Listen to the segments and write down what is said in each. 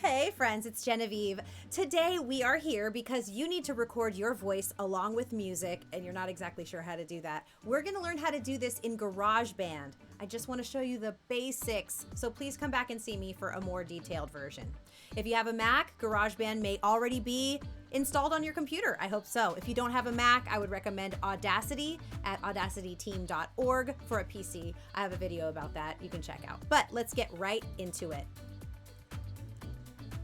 Hey friends, it's Genevieve. Today we are here because you need to record your voice along with music and you're not exactly sure how to do that. We're going to learn how to do this in GarageBand. I just want to show you the basics, so please come back and see me for a more detailed version. If you have a Mac, GarageBand may already be installed on your computer. I hope so. If you don't have a Mac, I would recommend Audacity at audacityteam.org for a PC. I have a video about that you can check out. But let's get right into it.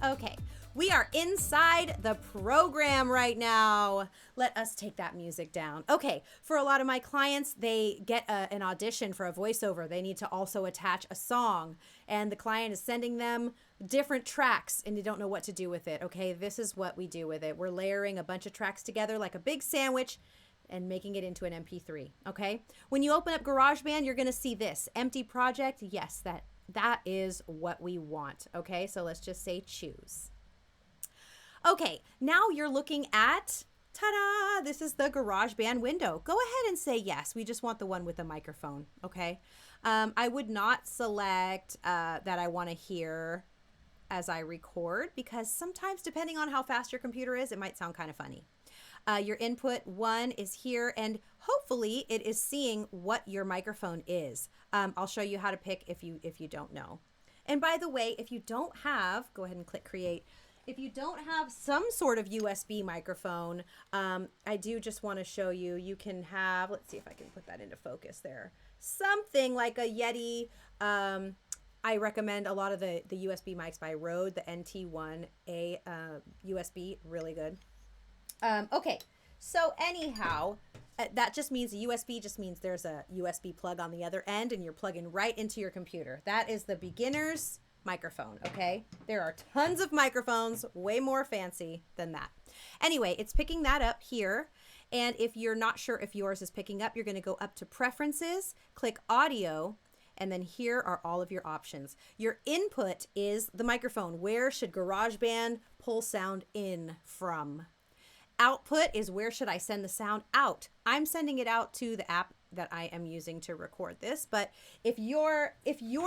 Okay, we are inside the program right now. Let us take that music down. Okay, for a lot of my clients, they get an audition for a voiceover. They need to also attach a song, and the client is sending them different tracks, and they don't know what to do with it. Okay, this is what we do with it. We're layering a bunch of tracks together like a big sandwich and making it into an MP3, okay? When you open up GarageBand, you're gonna see this, empty project. Yes, that is what we want, okay? So let's just say choose. Okay, now you're looking at, ta-da, this is the GarageBand window. Go ahead and say yes. We just want the one with the microphone, okay? I would not select that I want to hear as I record because sometimes depending on how fast your computer is, it might sound kind of funny. Your input 1 is here, and hopefully it is seeing what your microphone is. I'll show you how to pick if you don't know. And by the way, if you don't have, go ahead and click create. If you don't have some sort of USB microphone, I do just want to show you, you can have, let's see if I can put that into focus there. Something like a Yeti. I recommend a lot of the USB mics by Rode, the NT1A USB, really good. Okay, so anyhow, that just means USB just means there's a USB plug on the other end and you're plugging right into your computer. That is the beginner's microphone, okay? There are tons of microphones, way more fancy than that. Anyway, it's picking that up here. And if you're not sure if yours is picking up, you're gonna go up to Preferences, click Audio, and then here are all of your options. Your input is the microphone. Where should GarageBand pull sound in from? Output is where should I send the sound out? I'm sending it out to the app that I am using to record this, but if your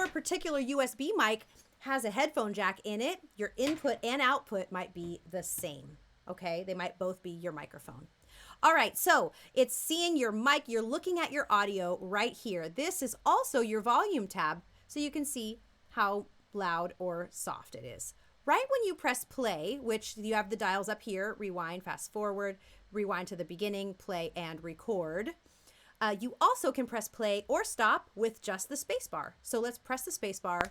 particular USB mic has a headphone jack in it, your input and output might be the same, okay? They might both be your microphone. All right, so it's seeing your mic, you're looking at your audio right here. This is also your volume tab, so you can see how loud or soft it is. Right when you press play, which you have the dials up here, rewind, fast forward, rewind to the beginning, play, and record. You also can press play or stop with just the space bar. So let's press the space bar.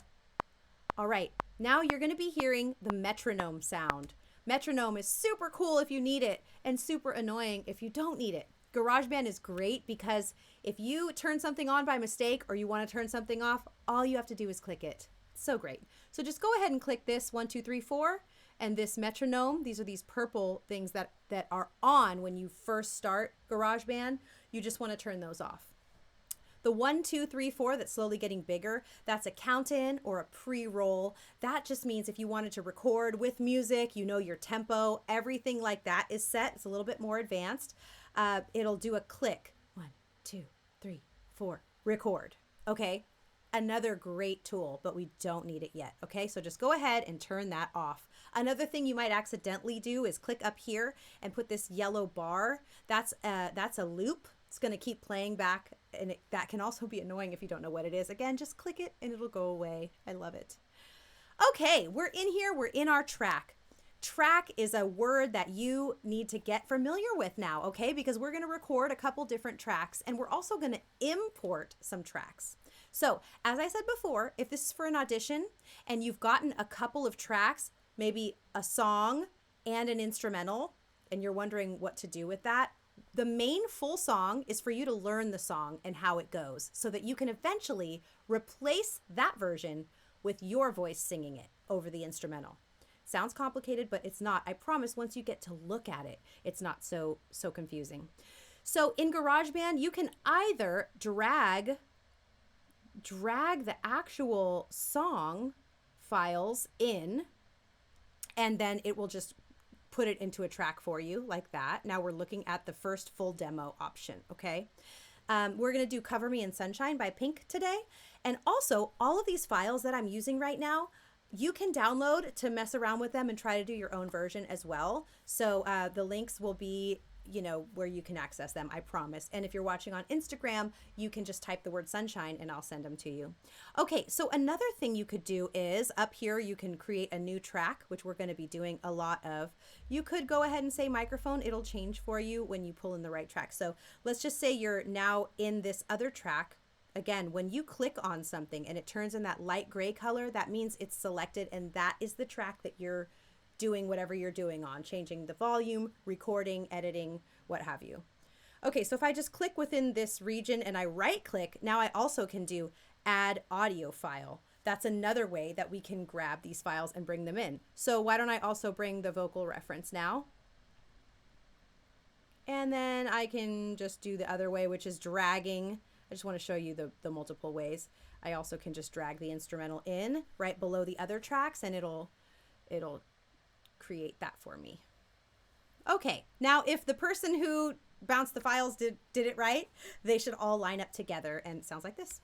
All right, now you're gonna be hearing the metronome sound. Metronome is super cool if you need it and super annoying if you don't need it. GarageBand is great because if you turn something on by mistake or you wanna turn something off, all you have to do is click it. So great. So just go ahead and click this 1, 2, 3, 4 and this metronome. These are these purple things that are on when you first start GarageBand. You just want to turn those off. The 1, 2, 3, 4 that's slowly getting bigger, that's a count-in or a pre-roll. That just means if you wanted to record with music, you know your tempo, everything like that is set. It's a little bit more advanced. It'll do a click. 1, 2, 3, 4, record. Okay. Another great tool, but we don't need it yet, okay? So just go ahead and turn that off. Another thing you might accidentally do is click up here and put this yellow bar. That's a loop. It's gonna keep playing back, and that can also be annoying if you don't know what it is. Again, just click it and it'll go away. I love it. Okay, we're in here, we're in our track. Track is a word that you need to get familiar with now, okay? Because we're gonna record a couple different tracks and we're also gonna import some tracks. So as I said before, if this is for an audition and you've gotten a couple of tracks, maybe a song and an instrumental, and you're wondering what to do with that, the main full song is for you to learn the song and how it goes so that you can eventually replace that version with your voice singing it over the instrumental. Sounds complicated, but it's not. I promise once you get to look at it, it's not so confusing. So in GarageBand, you can either drag the actual song files in, and then it will just put it into a track for you like that. Now we're looking at the first full demo option, okay? We're gonna do Cover Me in Sunshine by Pink today. And also all of these files that I'm using right now, you can download to mess around with them and try to do your own version as well. So the links will be, you know, where you can access them, I promise. And if you're watching on Instagram, you can just type the word sunshine and I'll send them to you. Okay, so another thing you could do is up here, you can create a new track, which we're going to be doing a lot of. You could go ahead and say microphone. It'll change for you when you pull in the right track. So let's just say you're now in this other track. Again, when you click on something and it turns in that light gray color, that means it's selected and that is the track that you're doing whatever you're doing on, changing the volume, recording, editing, what have you. Okay, so if I just click within this region and I right click, now I also can do add audio file. That's another way that we can grab these files and bring them in. So why don't I also bring the vocal reference now? And then I can just do the other way, which is dragging. I just want to show you the multiple ways. I also can just drag the instrumental in right below the other tracks and it'll create that for me. Okay, now if the person who bounced the files did it right, they should all line up together and it sounds like this.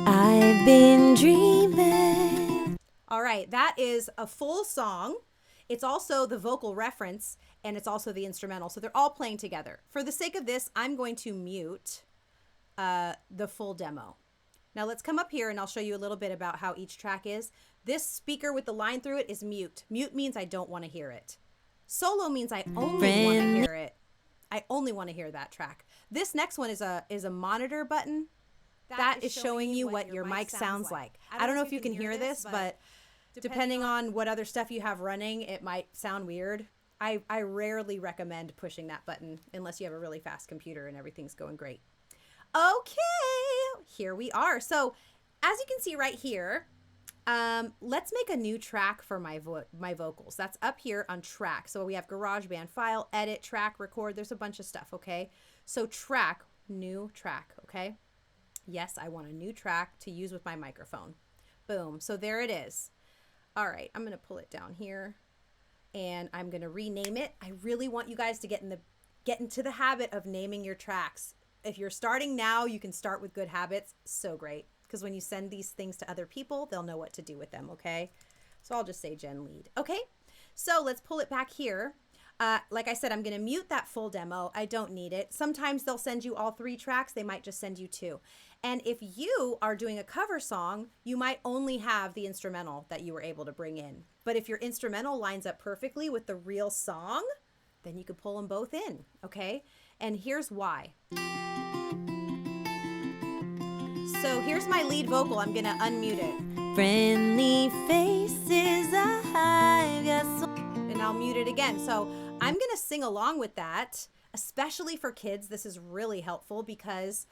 I've been dreaming. All right, that is a full song. It's also the vocal reference and it's also the instrumental. So they're all playing together. For the sake of this, I'm going to mute the full demo. Now let's come up here and I'll show you a little bit about how each track is. This speaker with the line through it is mute. Mute means I don't want to hear it. Solo means I only want to hear it. I only want to hear that track. This next one is a monitor button. That is showing you what your mic sounds like. I don't know if you can hear this, but depending on what other stuff you have running, it might sound weird. I rarely recommend pushing that button unless you have a really fast computer and everything's going great. Okay, here we are. So as you can see right here, let's make a new track for my vocals. That's up here on track. So we have GarageBand, file, edit, track, record. There's a bunch of stuff, okay? So track, new track, okay? Yes, I want a new track to use with my microphone. Boom, so there it is. All right, I'm gonna pull it down here and I'm gonna rename it. I really want you guys to get into the habit of naming your tracks. If you're starting now, you can start with good habits. So great. Because when you send these things to other people, they'll know what to do with them, okay? So I'll just say Gen Lead. Okay, so let's pull it back here. Like I said, I'm going to mute that full demo. I don't need it. Sometimes they'll send you all 3 tracks. They might just send you 2. And if you are doing a cover song, you might only have the instrumental that you were able to bring in. But if your instrumental lines up perfectly with the real song, then you could pull them both in, okay? And here's why. So here's my lead vocal. I'm gonna unmute it. Friendly faces, I've got so... And I'll mute it again. So I'm gonna sing along with that, especially for kids. This is really helpful because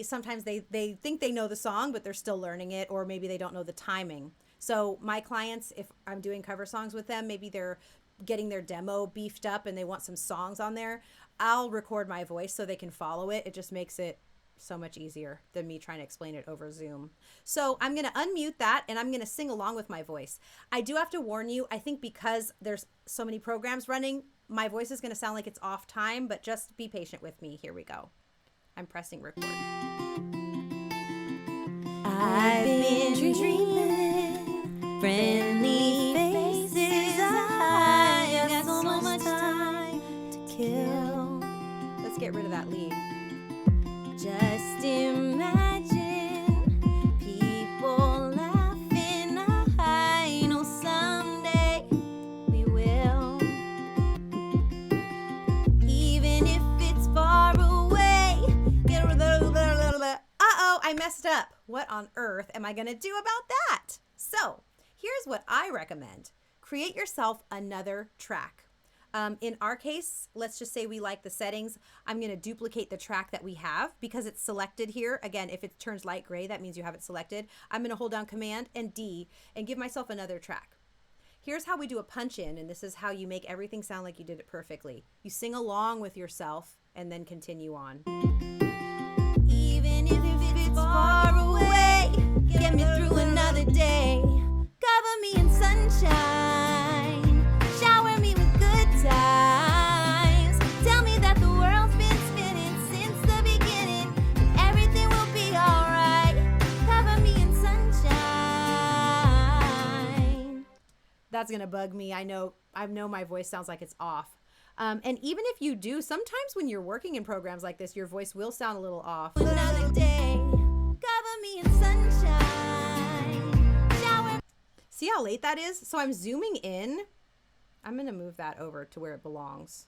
sometimes they think they know the song, but they're still learning it, or maybe they don't know the timing. So my clients, if I'm doing cover songs with them, maybe they're getting their demo beefed up and they want some songs on there, I'll record my voice so they can follow it. It just makes it so much easier than me trying to explain it over Zoom. So I'm going to unmute that and I'm going to sing along with my voice. I do have to warn you, I think because there's so many programs running, my voice is going to sound like it's off time, but just be patient with me. Here we go. I'm pressing record. I've been dreaming, friendly faces, I've got so much time to kill. Let's get rid of that lead. Just imagine people laughing. I know someday we will. Even if it's far away. Uh-oh, I messed up. What on earth am I going to do about that? So here's what I recommend. Create yourself another track. In our case, let's just say we like the settings. I'm going to duplicate the track that we have because it's selected here. Again, if it turns light gray, that means you have it selected. I'm going to hold down Command and D and give myself another track. Here's how we do a punch in, and this is how you make everything sound like you did it perfectly. You sing along with yourself and then continue on. Even if it's far away, get me through another day. Cover me in sunshine, shower me with good times. Tell me that the world's been spinning since the beginning. That's gonna bug me. I know my voice sounds like it's off. And even if you do, sometimes when you're working in programs like this, your voice will sound a little off. Another day, cover me in sunshine. Shower. See how late that is? So I'm zooming in. I'm gonna move that over to where it belongs.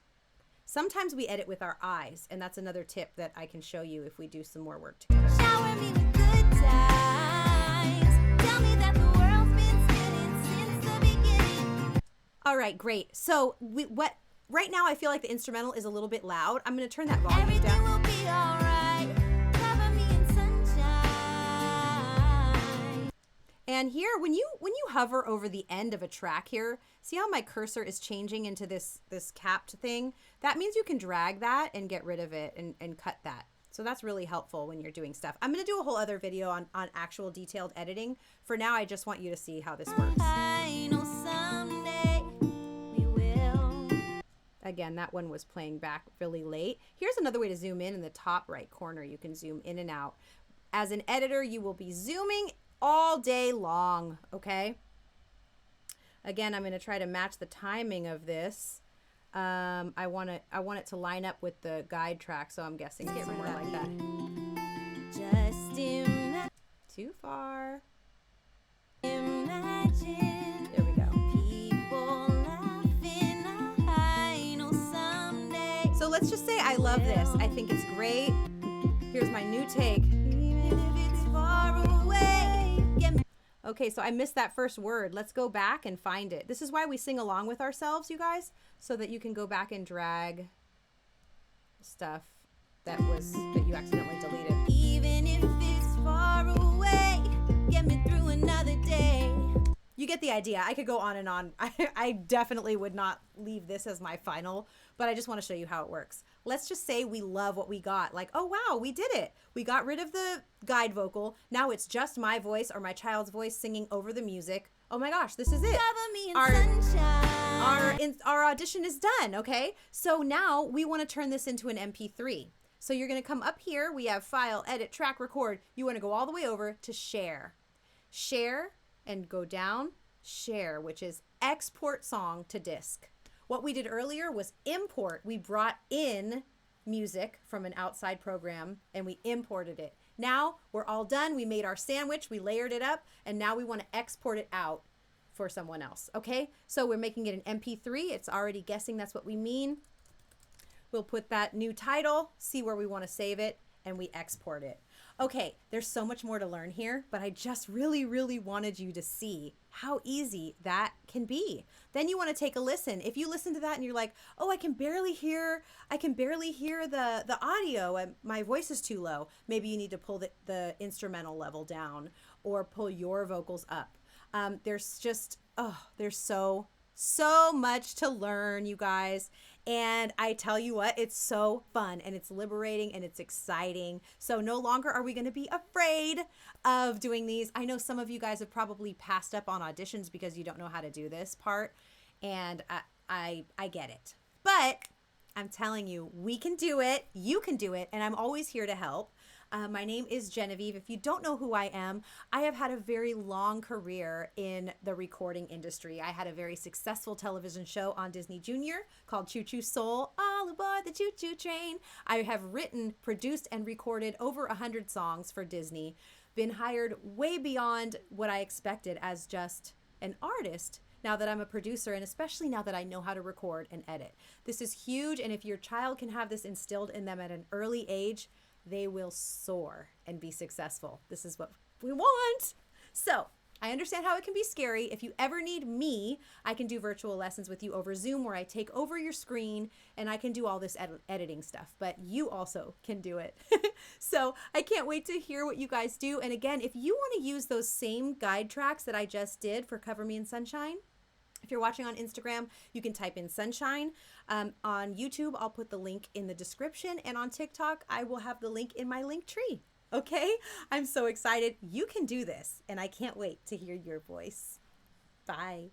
Sometimes we edit with our eyes, and that's another tip that I can show you if we do some more work together. Shower me with good times. Tell me that the world's been spinning since the beginning. All right, great. So right now I feel like the instrumental is a little bit loud. I'm gonna turn that volume Everything down. will be alright. Cover me in sunshine. And here, when you hover over the end of a track here, see how my cursor is changing into this capped thing? That means you can drag that and get rid of it and cut that. So that's really helpful when you're doing stuff. I'm going to do a whole other video on actual detailed editing. For now, I just want you to see how this works. I know someday we will. Again, that one was playing back really late. Here's another way to zoom in the top right corner. You can zoom in and out. As an editor, you will be zooming all day long, okay? Again, I'm going to try to match the timing of this. I want it to line up with the guide track, so I'm guessing it's somewhere like that. Just imagine. Too far. Imagine. There we go. People laughing. I know someday. So let's just say I love this. I think it's great. Here's my new take. Even if it's far away. Get me. Okay, so I missed that first word. Let's go back and find it. This is why we sing along with ourselves, you guys, so that you can go back and drag stuff that you accidentally deleted. Even if it's far away. Get me through another day. You get the idea. I could go on and on. I definitely would not leave this as my final, but I just want to show you how it works. Let's just say we love what we got. Like, oh wow, we did it. We got rid of the guide vocal. Now it's just my voice or my child's voice singing over the music. Oh my gosh, this is it. Cover me in sunshine. Our audition is done, okay? So now we want to turn this into an MP3. So you're going to come up here. We have File, Edit, Track, Record. You want to go all the way over to Share. Share and go down, Share, which is export song to disk. What we did earlier was import. We brought in music from an outside program and we imported it. Now we're all done. We made our sandwich, we layered it up, and now we want to export it out for someone else, okay? So we're making it an MP3. It's already guessing that's what we mean. We'll put that new title, see where we want to save it, and we export it. Okay, there's so much more to learn here, but I just really, really wanted you to see how easy that can be. Then you want to take a listen. If you listen to that and you're like, oh, I can barely hear the audio and my voice is too low. Maybe you need to pull the instrumental level down or pull your vocals up. There's just, there's so much to learn, you guys. And I tell you what, it's so fun and it's liberating and it's exciting. So no longer are we going to be afraid of doing these. I know some of you guys have probably passed up on auditions because you don't know how to do this part. And I get it. But I'm telling you, we can do it. You can do it. And I'm always here to help. My name is Genevieve. If you don't know who I am, I have had a very long career in the recording industry. I had a very successful television show on Disney Junior called Choo Choo Soul, all aboard the Choo Choo Train. I have written, produced, and recorded over 100 songs for Disney, been hired way beyond what I expected as just an artist now that I'm a producer, and especially now that I know how to record and edit. This is huge, and if your child can have this instilled in them at an early age, they will soar and be successful. This is what we want. So I understand how it can be scary. If you ever need me, I can do virtual lessons with you over Zoom where I take over your screen and I can do all this editing stuff, but you also can do it. So I can't wait to hear what you guys do. And again, if you want to use those same guide tracks that I just did for Cover Me in Sunshine, if you're watching on Instagram, you can type in sunshine. On YouTube, I'll put the link in the description. And on TikTok, I will have the link in my link tree. Okay? I'm so excited. You can do this. And I can't wait to hear your voice. Bye.